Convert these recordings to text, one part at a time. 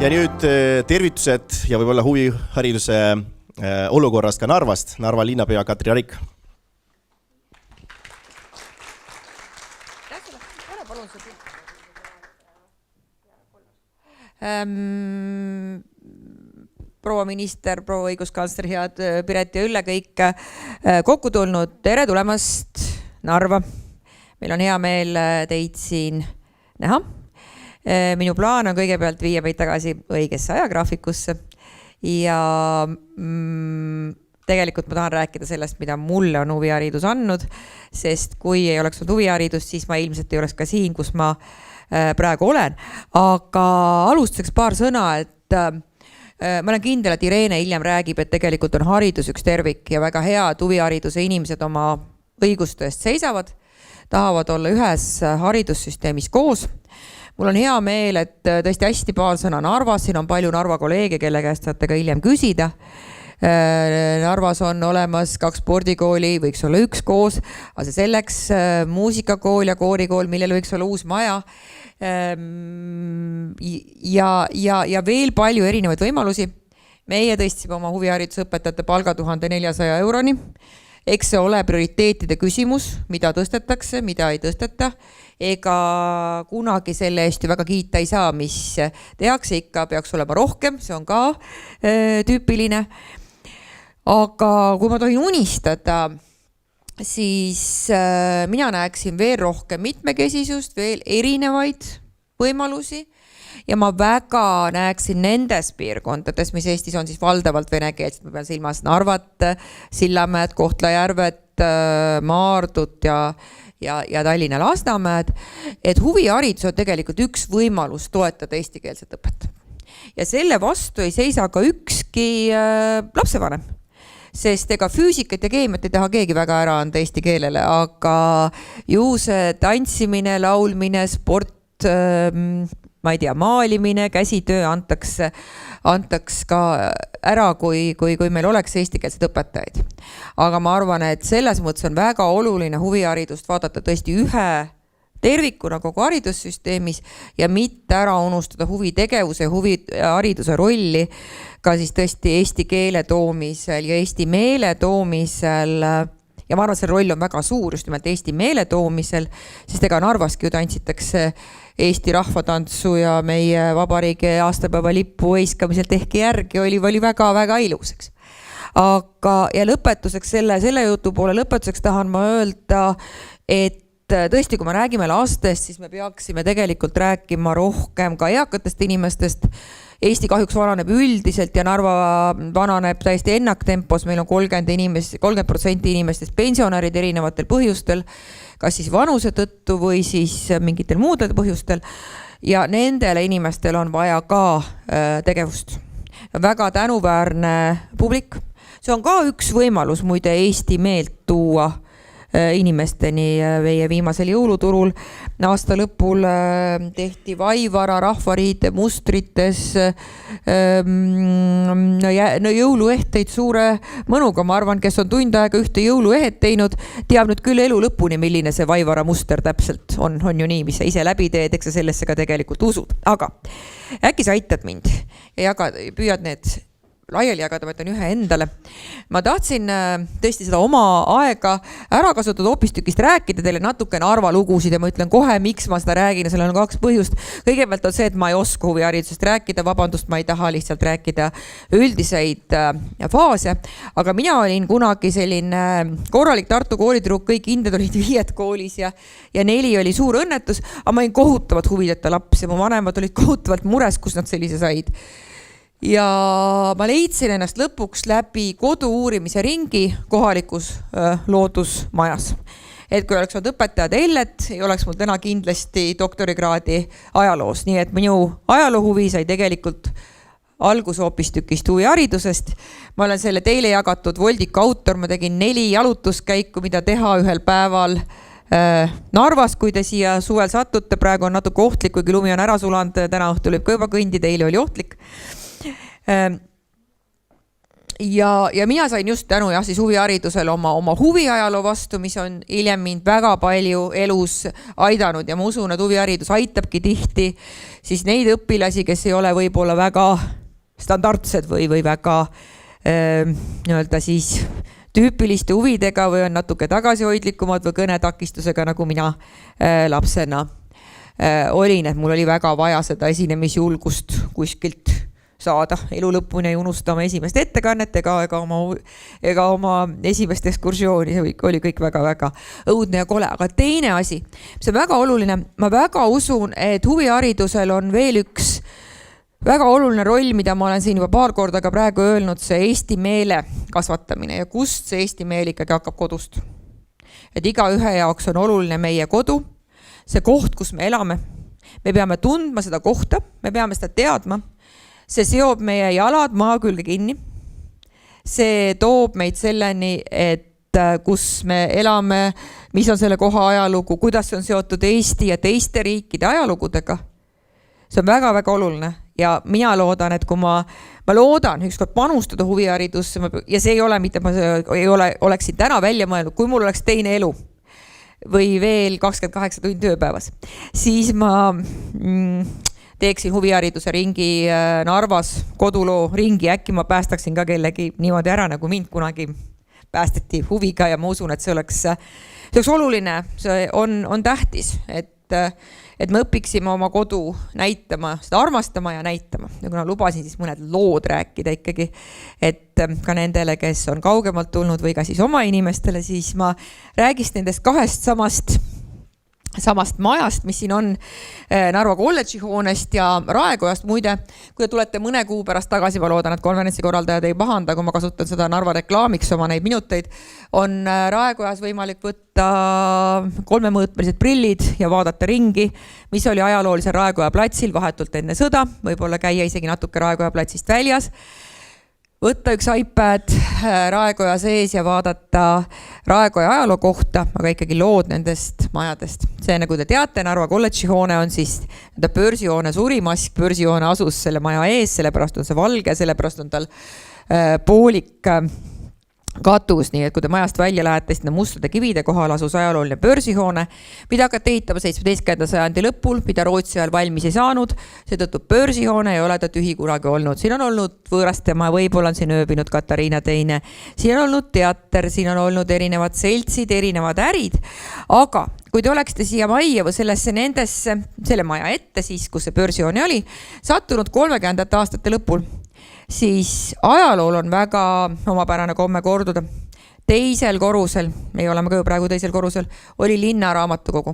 Ja nüüd tervitused ja võib-olla huvihariduse olukorrast ka Narvast. Narva linnapea Katri Arik. Proua minister, proua õiguskantsler, head Piret ja Ülle kõik kokku tulnud. Tere tulemast Narva. Meil on hea meel teid siin näha. Minu plaan on kõigepealt viia meid tagasi õigesse ajagraafikusse ja tegelikult ma tahan rääkida sellest, mida mulle on huviharidus andnud, sest kui ei oleks olnud huviharidust, siis ma ilmselt ei oleks ka siin, kus ma praegu olen. Aga alustuseks paar sõna, et ma olen kindel, et Irene hiljem räägib, et tegelikult on haridus üks tervik ja väga hea, et huvihariduse inimesed oma õiguste eest seisavad, tahavad olla ühes haridussüsteemis koos. Mul on hea meel, et tõesti hästi paar sõna Narvas, siin on palju Narva kolleege, kelle käest saate ka hiljem küsida. Narvas on olemas 2 spordikooli, võiks olla 1 koos, aga selleks muusikakool ja koorikool, millel võiks olla uus maja ja veel palju erinevaid võimalusi. Meie tõstsime oma huviharidusõpetajate palga 1400 euroni. Eks see ole prioriteetide küsimus, mida tõstetakse, mida ei tõsteta. Ega kunagi selle eest ju väga kiita ei saa, mis tehakse ikka, peaks olema rohkem, see on ka tüüpiline. Aga kui ma tohin unistada, siis mina näeksin veel rohkem mitmekesisust, veel erinevaid võimalusi. Ja ma väga näeksin nendes piirkondades, mis Eestis on siis valdavalt venekeelset, ma pean silmas Narvat, Sillamäed, Kohtla-Järvet, Maardut ja Tallinna Lasnamäed, et huviharidus on tegelikult üks võimalus toetada eestikeelset õpet. Ja selle vastu ei seisa ka ükski lapsevanem, sest ega füüsikat ja keemiat ei taha keegi väga ära anda eesti keelele, aga ju see tantsimine, laulmine, sport, ma ei tea, maalimine, käsitöö antaks ka ära, kui meil oleks eestikeelsed õpetajaid. Aga ma arvan, et selles mõttes on väga oluline huviharidust vaadata tõesti ühe tervikuna kogu haridussüsteemis ja mitte ära unustada huvitegevuse ja huvihariduse rolli ka siis tõesti eesti keele toomisel ja eesti meele toomisel. Ja ma arvan, see roll on väga suur just nimelt eesti meele toomisel, sest ega Narvaski ju tantsitakse Eesti rahvatantsu ja meie vabariigi aastapäeva lippu heiskamiselt ehkki järgi oli väga iluseks. Aga ja lõpetuseks selle jutu poole lõpetuseks tahan ma öelda, et tõesti, kui me räägime lastest, siis me peaksime tegelikult rääkima rohkem ka eakatest inimestest. Eesti kahjuks vananeb üldiselt ja Narva vananeb täiesti ennaktempos. Meil on 30% inimestest pensionärid erinevatel põhjustel, kas siis vanuse tõttu või siis mingitel muudel põhjustel. Ja nendele inimestel on vaja ka tegevust. Väga tänuväärne publik. See on ka üks võimalus muide Eesti meelt tuua inimesteni meie viimasel jõuluturul. Aasta lõpul tehti Vaivara rahvariide mustrites jõuluehteid suure mõnuga. Ma arvan, kes on tund aega ühte jõuluehet teinud, teab nüüd küll elu lõpuni, milline see Vaivara muster täpselt on ju nii, mis sa ise läbi teed, eks sa sellesse ka tegelikult usud. Aga äkki sa aitad mind ja püüad need laiali jagada, ma ütlen ühe endale. Ma tahtsin tõesti seda oma aega ära kasutada hoopistükist rääkida teile natuke Narva lugusid ja ma ütlen kohe, miks ma seda räägin ja sellel on 2 põhjust. Kõigepealt on see, et ma ei oska huviharidusest rääkida, vabandust, ma ei taha lihtsalt rääkida üldiseid faase, aga mina olin kunagi selline korralik Tartu koolitüdruk, kõik hinded olid 5 koolis ja 4 oli suur õnnetus, aga ma olin kohutavalt huvideta laps ja mu vanemad olid kohutavalt mures, kus nad sellise said. Ja ma leidsin ennast lõpuks läbi kodu uurimise ringi kohalikus loodusmajas. Et kui oleks olnud õpetajad Ellet, ei oleks mul täna kindlasti doktorikraadi ajaloos. Nii et minu ajaloohuvi sai tegelikult algus hoopistükist huviharidusest. Ma olen selle teile jagatud voldiku autor, ma tegin 4 jalutuskäiku, mida teha ühel päeval Narvas, kui te siia suvel satute. Praegu on natuke ohtlik, kuigi lumi on ära sulanud, täna õhtul võib ka juba kõndida, eile oli ohtlik. ja mina sain just tänu siis huviharidusel oma huviajaloo vastu, mis on hiljem mind väga palju elus aidanud ja ma usun, et huviharidus aitabki tihti siis neid õpilasi, kes ei ole võib-olla väga standardsed või väga nii-öelda siis tüüpiliste huvidega või on natuke tagasihoidlikumad või kõnetakistusega, nagu mina lapsena olin, et mul oli väga vaja seda esinemisjulgust kuskilt saada elu lõpuni ei unustama esimest ettekannet ega oma esimest ekskursiooni, see oli kõik väga-väga õudne ja kole. Aga teine asi, mis on väga oluline, ma väga usun, et huviharidusel on veel üks väga oluline roll, mida ma olen siin juba paar korda ka praegu öelnud, see eesti meele kasvatamine ja kust see eesti meel ikkagi hakkab kodust. Et iga ühe jaoks on oluline meie kodu, see koht, kus me elame. Me peame tundma seda kohta, me peame seda teadma. See seob meie jalad maa külge kinni. See toob meid selleni, et kus me elame, mis on selle koha ajalugu, kuidas see on seotud Eesti ja teiste riikide ajalugudega. See on väga-väga oluline ja mina loodan, et kui ma loodan ükskord panustada huviharidusse ja see ei ole mitte, ma oleksin täna välja mõelnud, kui mul oleks teine elu või veel 28 tundi ööpäevas, siis ma teeksin huvihariduse ringi Narvas, koduloo ringi, äkki ma päästaksin ka kellegi niimoodi ära, nagu mind kunagi päästeti huviga ja ma usun, et see oleks oluline, see on tähtis, et me õpiksime oma kodu näitama, seda armastama ja näitama. Ja kuna lubasin siis mõned lood rääkida ikkagi, et ka nendele, kes on kaugemalt tulnud või ka siis oma inimestele, siis ma räägist nendest kahest samast majast, mis siin on Narva kolledži hoonest ja Raekojast. Muide, kui te tulete mõne kuu pärast tagasi, ma loodan, et konverentsi korraldajad ei pahanda, kui ma kasutan seda Narva reklaamiks oma neid minuteid, on Raekojas võimalik võtta 3-mõõtmelised prillid ja vaadata ringi, mis oli ajaloolisel Raekoja platsil vahetult enne sõda, võib-olla käia isegi natuke Raekoja platsist väljas, võtta üks iPad Raekoja sees ja vaadata Raekoja ajaloo kohta, aga ikkagi lood nendest majadest. See, nagu te teate, Narva kolledži hoone on siis börsihoone surimask, börsihoone asus selle maja ees, sellepärast on see valge, sellepärast on tal poolik katus, nii et kui te majast välja lähete, siis mustade kivide kohal asus ajalooline börsihoone, mida hakati ehitama 17. sajandi lõpul, mida Rootsi ajal valmis ei saanud, seetõttu börsihoone ei ole ta tühi kunagi olnud. Siin on olnud võõrastema, võib-olla on siin ööbinud Katariina teine, siin on olnud teater, siin on olnud erinevad seltsid, erinevad ärid, aga kui te oleksite siia majja või selle maja ette, siis kus see börsihoone oli, sattunud 30. aastate lõpul, siis ajalool on väga omapärane komme korduda. Teisel korrusel, me oleme ka ju praegu teisel korrusel, oli linnaraamatukogu.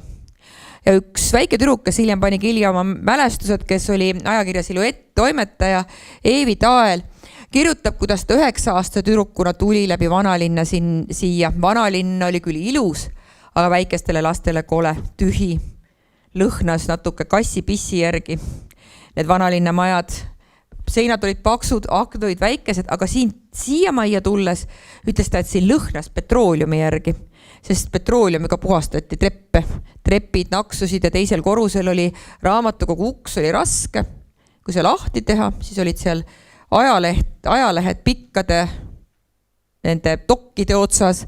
Ja üks väike tüdruk, kes hiljem pani kirja oma mälestused, kes oli ajakirja Siluett toimetaja, Eevi Tael, kirjutab, kuidas ta 9-aastase tüdrukuna tuli läbi vanalinna siia. Vanalinn oli küll ilus, aga väikestele lastele kole, tühi, lõhnas natuke kassi-pissi järgi. Need vanalinna majad, seinad olid paksud, aknad olid väikesed, aga siia majja tulles ütles ta, et siin lõhnas petrooliumi järgi, sest petrooliumiga puhastati treppe. Trepid naksusid ja teisel korrusel oli raamatukogu uks, oli raske. Kui see lahti teha, siis olid seal ajalehed pikkade nende dokkide otsas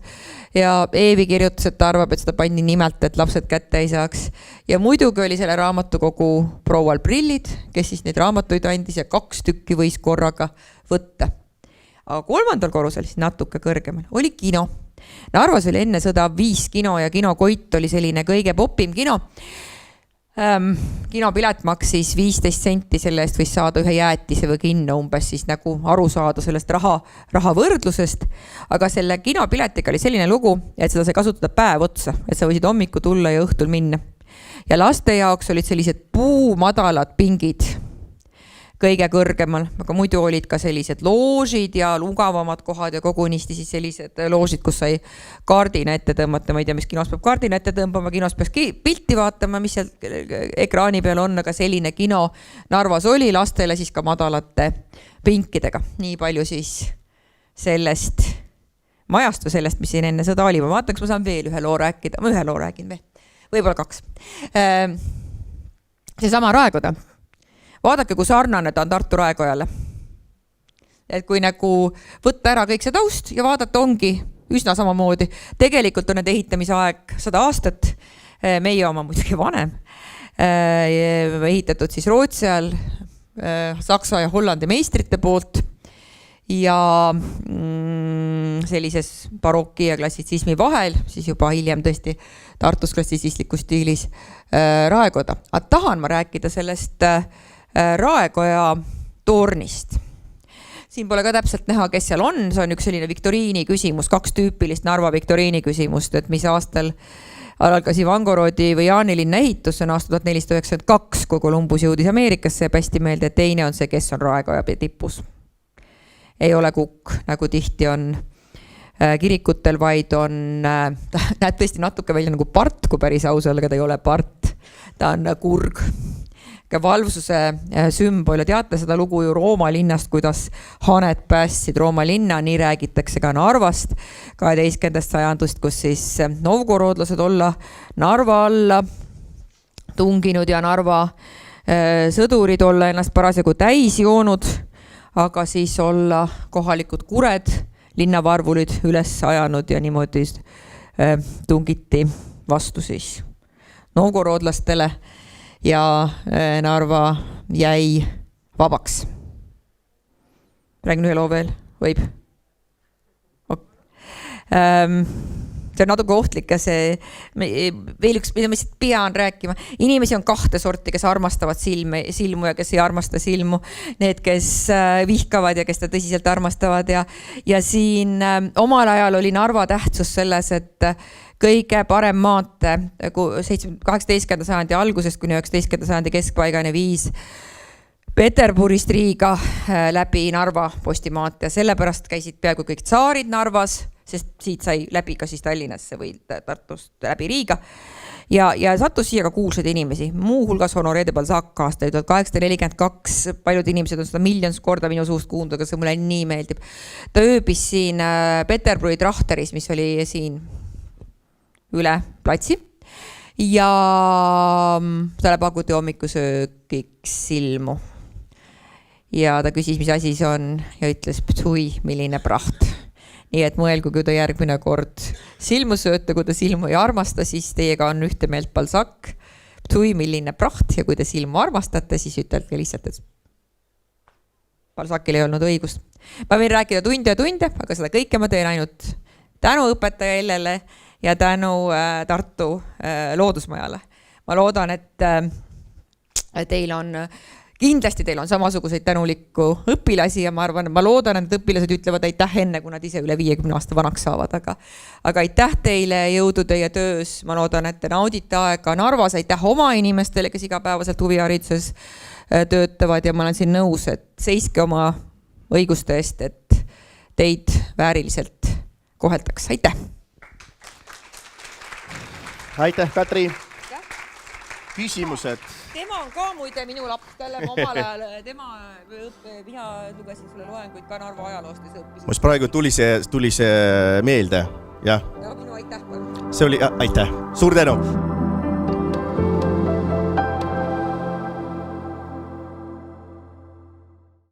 ja Eevi kirjutas, et ta arvab, et seda pandi nimelt, et lapsed kätte ei saaks. Ja muidugi oli selle raamatukogu proual prillid, kes siis neid raamatuid andis ja 2 tükki võis korraga võtta. Aga 3. korrusel, siis natuke kõrgemal, oli kino. Narvas oli enne sõda 5 kino ja Kino Koit oli selline kõige popim kino. Kinopilet maksis 15 senti, selle eest võis saada ühe jäätise või kinno umbes siis nagu aru saada sellest raha võrdlusest, aga selle kinopiletiga oli selline lugu, et seda sai kasutada päev otsa, et sa võisid hommiku tulla ja õhtul minna. Ja laste jaoks olid sellised puumadalad pingid kõige kõrgemal, aga muidu olid ka sellised loožid ja lugavamad kohad ja kogunisti siis sellised loožid, kus sai kaardina ette tõmmata, ma ei tea, mis kinos peab kaardina ette tõmbama, kinos peaks pilti vaatama, mis seal ekraani peal on, aga selline kino Narvas oli lastele siis ka madalate pinkidega. Nii palju siis sellest majast või sellest, mis siin enne sõda oli. Ma vaatan, kas ma saan veel ühe loo rääkida. Ma ühe loo räägin veel. Võib-olla 2. See sama Raekoda. Vaadake, kui sarnane ta on Tartu Raekojale. et kui nagu võtta ära kõik see taust ja vaadata, ongi üsna samamoodi. Tegelikult on need ehitamise aeg 100 aastat, meie oma muidugi vanem, ehitatud siis Rootsi ajal, Saksa ja Hollandi meistrite poolt ja sellises baroki ja klassitsismi vahel, siis juba hiljem tõesti Tartus klassitsistlikus stiilis Raekoda. Aga tahan ma rääkida sellest Raekoja tornist. Siin pole ka täpselt näha, kes seal on, see on üks selline viktoriini küsimus, 2 tüüpilist Narva viktoriini küsimust, et mis aastal algas Ivangorodi või Jaanilinna ehitus, see on aasta 1492, kui Columbus jõudis Ameerikasse ja hästi meelde, et teine on see, kes on Raekoja tipus. Ei ole kukk, nagu tihti on kirikutel, vaid on, näed tõesti natuke välja nagu part, kui päris aus olla, aga ta ei ole part, ta on kurg. Valvsuse sümbol ja teate seda lugu ju Rooma linnast, kuidas haned päästsid Rooma linna, nii räägitakse ka Narvast 12. sajandust, kus siis novgorodlased olla Narva alla tunginud ja Narva sõdurid olla ennast parasjagu täis joonud, aga siis olla kohalikud kured, linnavarvulid üles ajanud ja niimoodi tungiti vastu siis novgorodlastele ja Narva jäi vabaks. Räägin ühe loo veel, võib? See on natuke ohtlik ja see veel üks, mida ma lihtsalt pean rääkima. Inimesi on 2 sorti, kes armastavad silmu ja kes ei armasta silmu. Need, kes vihkavad ja kes ta tõsiselt armastavad ja siin omal ajal oli Narva tähtsus selles, et kõige parem maante 18. sajandi algusest kuni 19. sajandi keskpaigani viis Peterburist Riiga läbi Narva postimaante ja sellepärast käisid peaaegu kõik tsaarid Narvas, sest siit sai läbi ka siis Tallinnasse või Tartust läbi Riiga ja sattus siia ka kuulsaid inimesi, muu hulgas Honoré de Balzac aastal 1842, paljud inimesed on seda miljonist korda minu suust kuulnud, aga see mulle nii meeldib. Ta ööbis siin Peterburi Trachteris, mis oli siin üle platsi ja talle pakuti hommikusöögiks silmu ja ta küsis, mis asi see on ja ütles, ptui, milline praht. Nii et mõelgu, kui ta järgmine kord silmu sööte, kui ta silmu ei armasta, siis teiega on ühte meelt Balzac, ptui, milline praht ja kui te silmu armastate, siis ütelge lihtsalt, et Balzacil ei olnud õigust. Ma võin rääkida tunde ja tunde, aga seda kõike ma teen ainult tänu õpetaja Ellele ja tänu Tartu loodusmajale. Ma loodan, et kindlasti teil on samasuguseid tänulikku õpilasi ja ma loodan, et õpilased ütlevad aitäh enne, kui nad ise üle 50 aasta vanaks saavad. Aga aitäh teile jõudu teie töös. Ma loodan, et te naudite aega Narvas. Aitäh oma inimestele, kes igapäevaselt huvihariduses töötavad ja ma olen siin nõus, et seiske oma õiguste eest, et teid vääriliselt koheldaks. Aitäh! Aitäh, Katri. Küsimused. Tema on ka muide minu laps, talle ma omal ajal, mina lugesin sulle loenguid ka Narva ajaloost ja see õppis. Must praegu tuli see meelde, jah? Ja minu aitäh. See oli, aitäh, suur tänu!